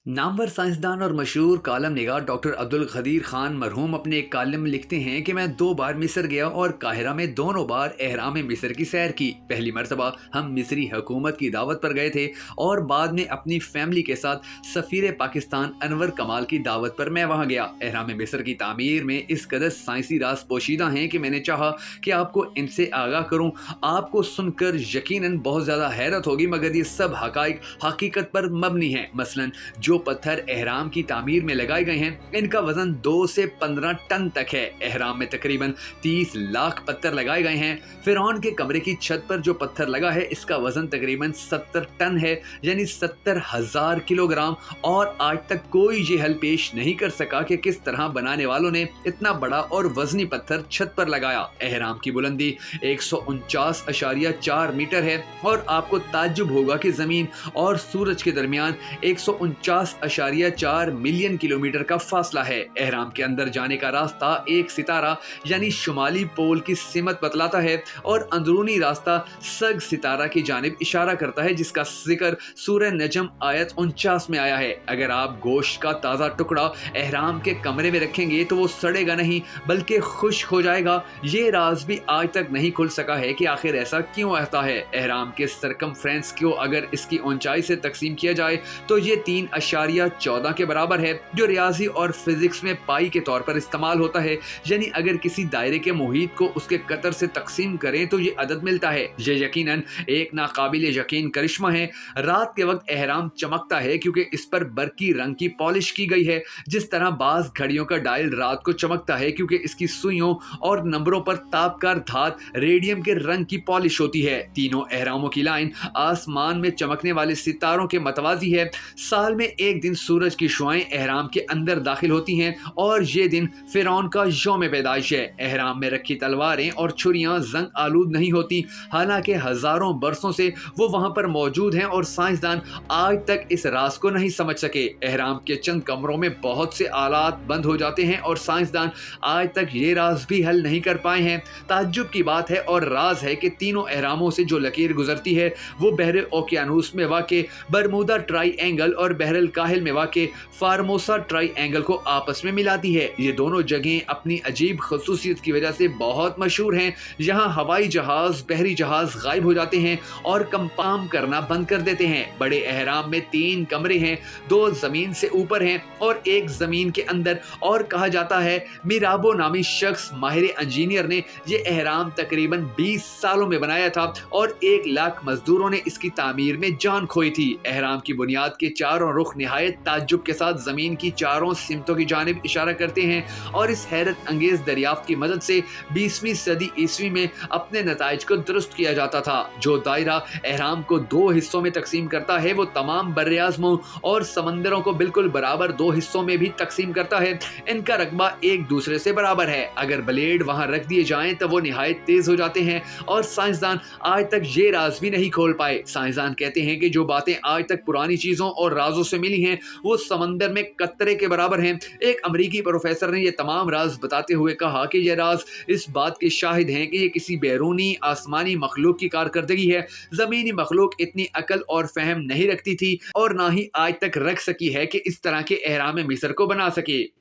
नामवर साइंसदान और मशहूर कालम निगार डॉक्टर अब्दुल क़दीर खान मरहूम अपने एक कालम में लिखते हैं कि मैं 2 बार मिस्र गया और काहिरा में दोनों बार एहराम मिस्र की सैर की। पहली मरतबा हम मिस्री हुकूमत की दावत पर गए थे और बाद में अपनी फैमिली के साथ सफ़ीर पाकिस्तान अनवर कमाल की दावत पर मैं वहाँ गया। एहराम मिस्र की तामीर में इस कदर साइंसी राज पोशीदा हैं कि मैंने चाहा कि आपको इनसे आगाह करूँ। आपको सुनकर यकीनन बहुत ज़्यादा हैरत होगी, मगर ये सब हकाइक हकीकत पर मबनी हैं। मसलन जो पत्थर एहराम की तामीर में लगाए गए हैं, इनका वजन 2 से 15 टन तक है। एहराम में तकरीबन 30 लाख पत्थर लगाए गए हैं। फिरौन के कमरे की छत पर जो पत्थर लगा है, इसका वजन तकरीबन 70 टन है, यानी 70,000 किलोग्राम। और आज तक कोई ये हल पेश नहीं कर सका कि किस तरह बनाने वालों ने इतना बड़ा और वजनी पत्थर छत पर लगाया। एहराम की बुलंदी 149.4 मीटर है और आपको ताज्जुब होगा कि जमीन और सूरज के दरमियान 149.4 मिलियन किलोमीटर का फासला है। एहराम के अंदर जाने का रास्ता एक सितारा यानी शुमाली पोल की सिमत बतलाता है और अंदरूनी रास्ता सग सितारा की जानिब इशारा करता है, जिसका जिक्र सूरह नजम आयत 49 में आया है। अगर आप गोश्त का ताज़ा टुकड़ा एहराम के कमरे में रखेंगे तो वो सड़ेगा नहीं बल्कि खुश्क हो जाएगा। ये राज भी आज तक नहीं खुल सका है कि आखिर ऐसा क्यों होता है। एहराम के सरकमफ्रेंस को अगर इसकी ऊंचाई से तकसीम किया जाए तो ये 3.14 के बराबर है, जो रियाजी और फिजिक्स में पाई के तौर पर इस्तेमाल होता है। यानी अगर किसी दायरे के मुहीत को उसके कतर से तकसीम करें तो ये अदद मिलता है। ये यकीनन एक नाकाबिल यकीन करिश्मा है। रात के वक्त एहराम चमकता है क्योंकि इस पर बरकी रंग की पॉलिश की गई है। जिस तरह बाज घड़ियों का डायल रात को चमकता है क्योंकि इसकी सुइयों और नंबरों पर तापकार धात रेडियम के रंग की पॉलिश होती है। तीनों एहरामों की लाइन आसमान में चमकने वाले सितारों के मतवाजी है। साल में एक दिन सूरज की शुआएं एहराम के अंदर दाखिल होती हैं और ये दिन फिरौन का यौम पैदाइश है। एहराम में रखी तलवारें और छुरियां जंग आलूद नहीं होती, हालांकि हजारों बरसों से वो वहां पर मौजूद हैं और साइंसदान आज तक इस राज को नहीं समझ सके। एहराम के चंद कमरों में बहुत से आलात बंद हो जाते हैं और साइंसदान आज तक ये राज भी हल नहीं कर पाए हैं। ताज्जुब की बात है और राज है कि तीनों एहरामों से जो लकीर गुजरती है वो बहरे ओकियानूस में वाक़े बरमूदा ट्राई एंगल और बहरल काहिल में वाक़े फार्मोसा ट्राई एंगल को आपस में मिलाती है। ये दोनों जगहें अपनी अजीब खसूसियत की वजह से बहुत मशहूर हैं। यहाँ हवाई जहाज बहरी जहाज गायब हो जाते हैं और कंपाम करना बंद कर देते हैं। बड़े एहराम में 3 कमरे हैं, 2 जमीन से ऊपर हैं और 1 जमीन के अंदर। और कहा जाता है मिराबो नामी शख्स माहिर इंजीनियर ने ये एहराम तकरीबन 20 सालों में बनाया था और 1 लाख मजदूरों ने इसकी तामीर में जान खोई थी। एहराम की बुनियाद के चारों रुख निहायत ताज्जुब के साथ जमीन की चारों सिमतों की जानिब इशारा करते हैं और इस हैरत अंगेज दरियाफ्त की मदद से 20वीं सदी ईस्वी में अपने नताइज को दुरुस्त किया जाता था। जो दायरा एहराम को 2 हिस्सों में तकसीम करता है वो तमाम बर्रे-आज़मों और समंदरों को बिल्कुल बराबर 2 हिस्सों में भी तकसीम करता है। इनका रकबा एक दूसरे से बराबर है। अगर ब्लेड वहां रख दिए जाएं तो वो निहायत तेज हो जाते हैं और साइंसदान आज तक ये राज भी नहीं खोल पाए। साइंसदान कहते हैं कि जो बातें आज तक पुरानी चीजों और राजों से मिली हैं वो समंदर में कतरे के बराबर हैं। एक अमरीकी प्रोफेसर ने ये तमाम राज बताते हुए कहा कि ये राज इस बात के शाहिद हैं कि ये किसी बैरूनी आसमानी मखलूक की कारकर्दगी है। जमीनी मखलूक इतनी अकल और फहम नहीं रखती थी और ना ही आज तक रख सकी है कि इस तरह के एहराम मिस्र को बना सके।